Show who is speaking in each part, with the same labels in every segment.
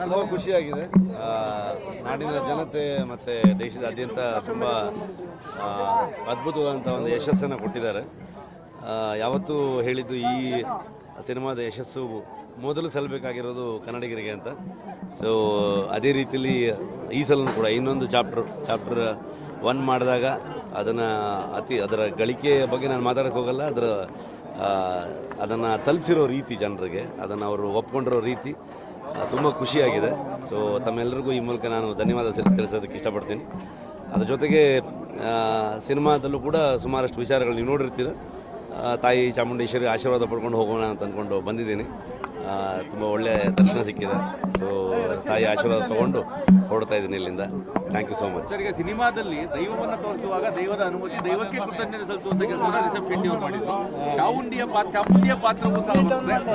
Speaker 1: ತುಂಬ ಖುಷಿಯಾಗಿದೆ. ನಾಡಿನ ಜನತೆ ಮತ್ತು ದೇಶದಾದ್ಯಂತ ತುಂಬ ಅದ್ಭುತವಾದಂಥ ಒಂದು ಯಶಸ್ಸನ್ನು ಕೊಟ್ಟಿದ್ದಾರೆ. ಯಾವತ್ತೂ ಹೇಳಿದ್ದು ಈ ಸಿನಿಮಾದ ಯಶಸ್ಸು ಮೊದಲು ಸಲ್ಲಬೇಕಾಗಿರೋದು ಕನ್ನಡಿಗರಿಗೆ ಅಂತ. ಸೊ ಅದೇ ರೀತಿಯಲ್ಲಿ ಈ ಸಲನೂ ಕೂಡ ಇನ್ನೊಂದು ಚಾಪ್ಟರ್ 1 ಮಾಡಿದಾಗ ಅದರ ಗಳಿಕೆಯ ಬಗ್ಗೆ ನಾನು ಮಾತಾಡೋಕ್ಕೆ ಹೋಗಲ್ಲ. ಅದನ್ನು ತಲುಪಿಸಿರೋ ರೀತಿ ಜನರಿಗೆ, ಅದನ್ನು ಅವರು ಒಪ್ಕೊಂಡಿರೋ ರೀತಿ ತುಂಬ ಖುಷಿಯಾಗಿದೆ. ಸೊ ತಮ್ಮೆಲ್ಲರಿಗೂ ಈ ಮೂಲಕ ನಾನು ಧನ್ಯವಾದ ತಿಳಿಸೋದಕ್ಕೆ ಇಷ್ಟಪಡ್ತೀನಿ. ಅದ್ರ ಜೊತೆಗೆ ಸಿನಿಮಾದಲ್ಲೂ ಕೂಡ ಸುಮಾರಷ್ಟು ವಿಚಾರಗಳು ನೀವು ನೋಡಿರ್ತೀರ. ತಾಯಿ ಚಾಮುಂಡೇಶ್ವರಿ ಆಶೀರ್ವಾದ ಪಡ್ಕೊಂಡು ಹೋಗೋಣ ಅಂತ ಅಂದ್ಕೊಂಡು ಬಂದಿದ್ದೀನಿ. ತುಂಬ ಒಳ್ಳೆಯ ದರ್ಶನ ಸಿಕ್ಕಿದೆ. ಸೊ ತಾಯಿ ಆಶೀರ್ವಾದ ತೊಗೊಂಡು ಹೊರಡ್ತಾ ಇದ್ದೀನಿ ಇಲ್ಲಿಂದ. Thank you so much.
Speaker 2: Sir, ಈಗ ಸಿನಿಮಾದಲ್ಲಿ ದೈವವನ್ನು ತೋರಿಸುವಾಗ ದೈವದ ಅನುಮತಿ, ದೈವಕ್ಕೆ ಕೃತಜ್ಞತೆ ಸಲ್ಲಿಸುವಂಥ ಕೆಲಸವನ್ನು ರಿಷಬ್ ಶೆಟ್ಟಿ ಅವರು ಮಾಡಿದ್ರು. ಚಾಮುಂಡಿಯ ಪಾತ್ರವೂ ಸಹ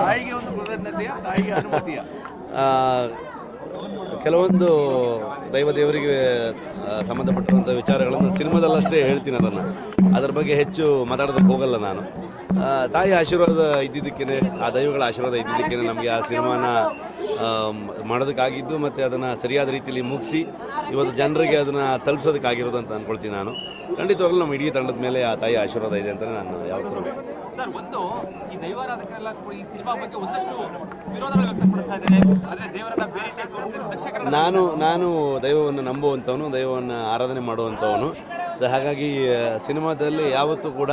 Speaker 2: ತಾಯಿಗೆ ಒಂದು ಕೃತಜ್ಞತೆಯ, ತಾಯಿಗೆ ಅನುಮತಿಯ
Speaker 1: ಕೆಲವೊಂದು ದೇವರಿಗೆ ಸಂಬಂಧಪಟ್ಟಿರುವಂಥ ವಿಚಾರಗಳನ್ನು ಸಿನಿಮಾದಲ್ಲಷ್ಟೇ ಹೇಳ್ತೀನಿ. ಅದರ ಬಗ್ಗೆ ಹೆಚ್ಚು ಮಾತಾಡೋದಕ್ಕೆ ಹೋಗಲ್ಲ ನಾನು. ತಾಯಿ ಆಶೀರ್ವಾದ ಇದ್ದಿದ್ದಕ್ಕೇ, ಆ ದೈವಗಳ ಆಶೀರ್ವಾದ ಇದ್ದಿದ್ದಕ್ಕೇ ನಮಗೆ ಆ ಸಿನಿಮಾನ ಮಾಡೋದಕ್ಕಾಗಿದ್ದು ಮತ್ತು ಅದನ್ನು ಸರಿಯಾದ ರೀತಿಯಲ್ಲಿ ಮುಗಿಸಿ ಇವತ್ತು ಜನರಿಗೆ ಅದನ್ನು ತಲುಪಿಸೋದಕ್ಕಾಗಿರೋದು ಅಂತ ಅಂದ್ಕೊಳ್ತೀನಿ ನಾನು. ಖಂಡಿತವಾಗಲೂ ನಮ್ಮ ಇಡೀ ತಂಡದ ಮೇಲೆ ಆ ತಾಯಿ ಆಶೀರ್ವಾದ ಇದೆ ಅಂತ ನಾನು ಯಾವತ್ತೂ
Speaker 3: ಸರ್. ಒಂದು ಈ ದೈವಾರಾಧಕರೆಲ್ಲ ಈ ಸಿನಿಮಾ ಬಗ್ಗೆ ಒಂದಷ್ಟು ವಿರೋಧಗಳು ವ್ಯಕ್ತಪಡಿಸ್ತಾ ಇದ್ದಾರೆ. ಆದರೆ ದೇವರನ್ನ ಬೇರೆ ದರ್ಶಕರ
Speaker 1: ನಾನು ದೈವವನ್ನು ನಂಬುವಂಥವನು, ದೈವವನ್ನು ಆರಾಧನೆ ಮಾಡುವಂಥವನು. ಸೊ ಹಾಗಾಗಿ ಸಿನಿಮಾದಲ್ಲಿ ಯಾವತ್ತೂ ಕೂಡ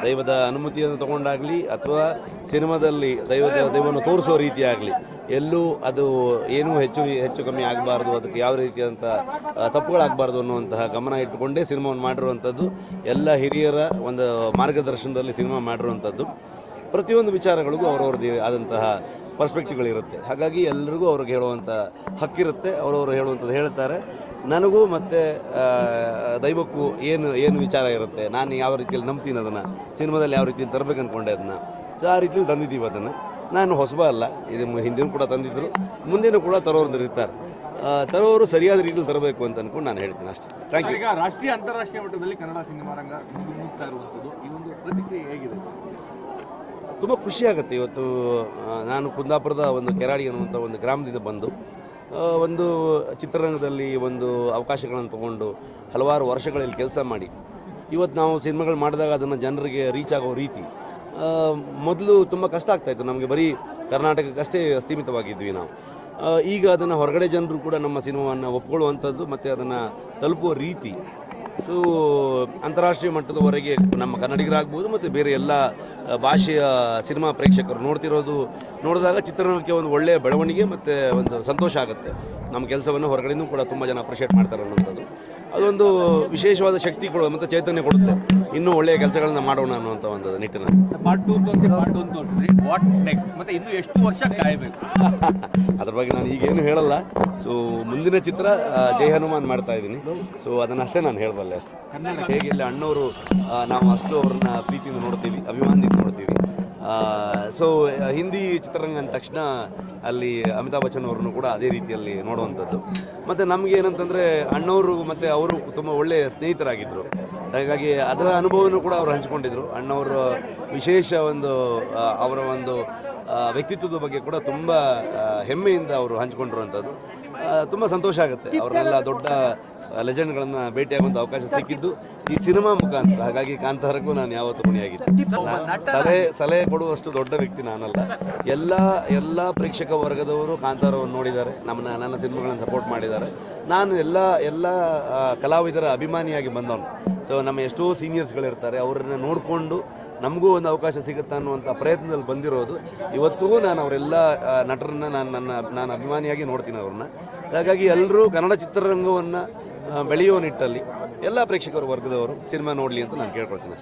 Speaker 1: ದೈವದ ಅನುಮತಿಯನ್ನು ತಗೊಂಡಾಗಲಿ ಅಥವಾ ಸಿನಿಮಾದಲ್ಲಿ ದೈವವನ್ನು ತೋರಿಸೋ ರೀತಿ ಆಗಲಿ ಎಲ್ಲೂ ಅದು ಏನೂ ಹೆಚ್ಚು ಕಮ್ಮಿ ಆಗಬಾರ್ದು, ಅದಕ್ಕೆ ಯಾವ ರೀತಿಯಾದಂಥ ತಪ್ಪುಗಳಾಗಬಾರ್ದು ಅನ್ನುವಂತಹ ಗಮನ ಇಟ್ಟುಕೊಂಡೇ ಸಿನಿಮಾವನ್ನು ಮಾಡಿರುವಂಥದ್ದು. ಎಲ್ಲ ಹಿರಿಯರ ಒಂದು ಮಾರ್ಗದರ್ಶನದಲ್ಲಿ ಸಿನಿಮಾ ಮಾಡಿರುವಂಥದ್ದು. ಪ್ರತಿಯೊಂದು ವಿಚಾರಗಳಿಗೂ ಅವರವ್ರದ್ದೇ ಆದಂತಹ ಪರ್ಸ್ಪೆಕ್ಟಿವ್ಗಳಿರುತ್ತೆ. ಹಾಗಾಗಿ ಎಲ್ಲರಿಗೂ ಅವ್ರಿಗೆ ಹೇಳುವಂಥ ಹಕ್ಕಿರುತ್ತೆ. ಅವರವರು ಹೇಳುವಂಥದ್ದು ಹೇಳ್ತಾರೆ. ನನಗೂ ಮತ್ತು ದೈವಕ್ಕೂ ಏನು ವಿಚಾರ ಇರುತ್ತೆ, ನಾನು ಯಾವ ರೀತಿಯಲ್ಲಿ ನಂಬ್ತೀನಿ, ಅದನ್ನು ಸಿನಿಮಾದಲ್ಲಿ ಯಾವ ರೀತಿಯಲ್ಲಿ ತರಬೇಕು ಅಂದ್ಕೊಂಡೆ ಅದನ್ನು. ಸೊ ಆ ರೀತಿಯಲ್ಲಿ ತಂದಿದ್ದೀವಿ ಅದನ್ನು. ನಾನು ಹೊಸಬ ಅಲ್ಲ, ಇದು ಹಿಂದಿನ ಕೂಡ ತಂದಿದ್ದರು, ಮುಂದಿನ ಕೂಡ ತರೋರು ಇರ್ತಾರೆ. ತರೋರು ಸರಿಯಾದ ರೀತಿಯಲ್ಲಿ ತರಬೇಕು ಅಂತ ಅಂದ್ಕೊಂಡು ನಾನು ಹೇಳ್ತೀನಿ ಅಷ್ಟೇ. Thank you.
Speaker 2: ಈಗ ರಾಷ್ಟ್ರೀಯ ಅಂತಾರಾಷ್ಟ್ರೀಯ ಮಟ್ಟದಲ್ಲಿ ಕನ್ನಡ ಸಿನಿಮಾ ರಂಗ ಮುಗ್ತಾ ಇರುವಂಥದ್ದು, ಈ ಒಂದು ಪ್ರತಿಕ್ರಿಯೆ ಹೇಗಿದೆ?
Speaker 1: ತುಂಬ ಖುಷಿಯಾಗುತ್ತೆ. ಇವತ್ತು ನಾನು ಕುಂದಾಪುರದ ಒಂದು ಕೆರಾಡಿ ಅನ್ನುವಂಥ ಒಂದು ಗ್ರಾಮದಿಂದ ಬಂದು ಒಂದು ಚಿತ್ರರಂಗದಲ್ಲಿ ಒಂದು ಅವಕಾಶಗಳನ್ನು ತಗೊಂಡು ಹಲವಾರು ವರ್ಷಗಳಲ್ಲಿ ಕೆಲಸ ಮಾಡಿ ಇವತ್ತು ನಾವು ಸಿನಿಮಾಗಳು ಮಾಡಿದಾಗ ಅದನ್ನು ಜನರಿಗೆ ರೀಚ್ ಆಗೋ ರೀತಿ ಮೊದಲು ತುಂಬ ಕಷ್ಟ ಆಗ್ತಾಯಿತ್ತು. ನಮಗೆ ಬರೀ ಕರ್ನಾಟಕಕ್ಕಷ್ಟೇ ಸೀಮಿತವಾಗಿದ್ವಿ ನಾವು. ಈಗ ಅದನ್ನು ಹೊರಗಡೆ ಜನರು ಕೂಡ ನಮ್ಮ ಸಿನಿಮಾವನ್ನು ಒಪ್ಕೊಳ್ಳುವಂಥದ್ದು ಮತ್ತು ಅದನ್ನು ತಲುಪುವ ರೀತಿ. ಸೊ ಅಂತಾರಾಷ್ಟ್ರೀಯ ಮಟ್ಟದವರೆಗೆ ನಮ್ಮ ಕನ್ನಡಿಗರಾಗ್ಬೋದು ಮತ್ತು ಬೇರೆ ಎಲ್ಲ ಭಾಷೆಯ ಸಿನಿಮಾ ಪ್ರೇಕ್ಷಕರು ನೋಡಿದಾಗ ಚಿತ್ರರಂಗಕ್ಕೆ ಒಂದು ಒಳ್ಳೆಯ ಬೆಳವಣಿಗೆ ಮತ್ತು ಒಂದು ಸಂತೋಷ ಆಗುತ್ತೆ. ನಮ್ಮ ಕೆಲಸವನ್ನು ಹೊರಗಡೆಯೂ ಕೂಡ ತುಂಬ ಜನ ಅಪ್ರಿಷಿಯೇಟ್ ಮಾಡ್ತಾರೆ ಅನ್ನೋಂಥದ್ದು ಅದೊಂದು ವಿಶೇಷವಾದ ಶಕ್ತಿ ಮತ್ತು ಚೈತನ್ಯ ಕೊಡುತ್ತೆ. ಇನ್ನೂ ಒಳ್ಳೆಯ ಕೆಲಸಗಳನ್ನ ಮಾಡೋಣ ಅನ್ನುವಂಥ ಒಂದು ನಿಟ್ಟಿನಲ್ಲಿ.
Speaker 2: ಪಾರ್ಟ್ 2 ವಾಟ್ ನೆಕ್ಸ್ಟ್, ಮತ್ತೆ ಇನ್ನು ಎಷ್ಟು ವರ್ಷ ಕಾಯಬೇಕು?
Speaker 1: ಅದ್ರ ಬಗ್ಗೆ ನಾನು ಈಗೇನು ಹೇಳಲ್ಲ. ಸೊ ಮುಂದಿನ ಚಿತ್ರ ಜೈ ಹನುಮಾನ್ ಮಾಡ್ತಾ ಇದ್ದೀನಿ. ಸೊ ಅದನ್ನಷ್ಟೇ ನಾನು ಹೇಳಬಲ್ಲೆ ಅಷ್ಟೇ. ಹೇಗೆ ಇಲ್ಲಿ ಅಣ್ಣವರು ನಾವು ಅಷ್ಟು ಅವ್ರನ್ನ ಪ್ರೀತಿಯಿಂದ ನೋಡ್ತೀವಿ, ಅಭಿಮಾನದಿಂದ ನೋಡ್ತೀವಿ. ಸೊ ಹಿಂದಿ ಚಿತ್ರರಂಗ ಅಂದ ತಕ್ಷಣ ಅಲ್ಲಿ ಅಮಿತಾಬ್ ಬಚ್ಚನ್ ಅವ್ರನ್ನು ಕೂಡ ಅದೇ ರೀತಿಯಲ್ಲಿ ನೋಡುವಂಥದ್ದು. ಮತ್ತು ನಮಗೆ ಏನಂತಂದರೆ ಅಣ್ಣವರು ಮತ್ತು ಅವರು ತುಂಬ ಒಳ್ಳೆಯ ಸ್ನೇಹಿತರಾಗಿದ್ದರು. ಹಾಗಾಗಿ ಅದರ ಅನುಭವನೂ ಕೂಡ ಅವರು ಹಂಚ್ಕೊಂಡಿದ್ರು. ಅಣ್ಣವರ ವಿಶೇಷ ಅವರ ಒಂದು ವ್ಯಕ್ತಿತ್ವದ ಬಗ್ಗೆ ಕೂಡ ತುಂಬ ಹೆಮ್ಮೆಯಿಂದ ಅವರು ಹಂಚ್ಕೊಂಡಿರುವಂಥದ್ದು. ತುಂಬ ಸಂತೋಷ ಆಗುತ್ತೆ. ಅವರೆಲ್ಲ ದೊಡ್ಡ ಲೆಜೆಂಡ್ಗಳನ್ನು ಭೇಟಿಯಾಗುವಂಥ ಅವಕಾಶ ಸಿಕ್ಕಿದ್ದು ಈ ಸಿನಿಮಾ ಮುಖಾಂತರ. ಹಾಗಾಗಿ ಕಾಂತಾರಕ್ಕೂ ನಾನು ಯಾವತ್ತೂ ಋಣಿಯಾಗಿದ್ದೆ. ಸಲಹೆ ಕೊಡುವಷ್ಟು ದೊಡ್ಡ ವ್ಯಕ್ತಿ ನಾನಲ್ಲ. ಎಲ್ಲ ಪ್ರೇಕ್ಷಕ ವರ್ಗದವರು ಕಾಂತಾರವನ್ನು ನೋಡಿದ್ದಾರೆ, ನನ್ನ ಸಿನಿಮಾಗಳನ್ನು ಸಪೋರ್ಟ್ ಮಾಡಿದ್ದಾರೆ. ನಾನು ಎಲ್ಲ ಕಲಾವಿದರ ಅಭಿಮಾನಿಯಾಗಿ ಬಂದವನು. ಸೊ ನಮ್ಮ ಎಷ್ಟೋ ಸೀನಿಯರ್ಸ್ಗಳಿರ್ತಾರೆ, ಅವರನ್ನು ನೋಡಿಕೊಂಡು ನಮಗೂ ಒಂದು ಅವಕಾಶ ಸಿಗುತ್ತಾ ಅನ್ನುವಂಥ ಪ್ರಯತ್ನದಲ್ಲಿ ಬಂದಿರೋದು. ಇವತ್ತಿಗೂ ನಾನು ಅವರೆಲ್ಲ ನಟರನ್ನು ನಾನು ಅಭಿಮಾನಿಯಾಗಿ ನೋಡ್ತೀನಿ ಅವ್ರನ್ನ. ಸೊ ಹಾಗಾಗಿ ಎಲ್ಲರೂ ಕನ್ನಡ ಚಿತ್ರರಂಗವನ್ನು ಬೆಳೆಯುವ ನಿಟ್ಟಲ್ಲಿ ಎಲ್ಲ ಪ್ರೇಕ್ಷಕರ ವರ್ಗದವರು ಸಿನಿಮಾ ನೋಡಲಿ ಅಂತ ನಾನು ಕೇಳ್ಕೊಳ್ತೀನಿ.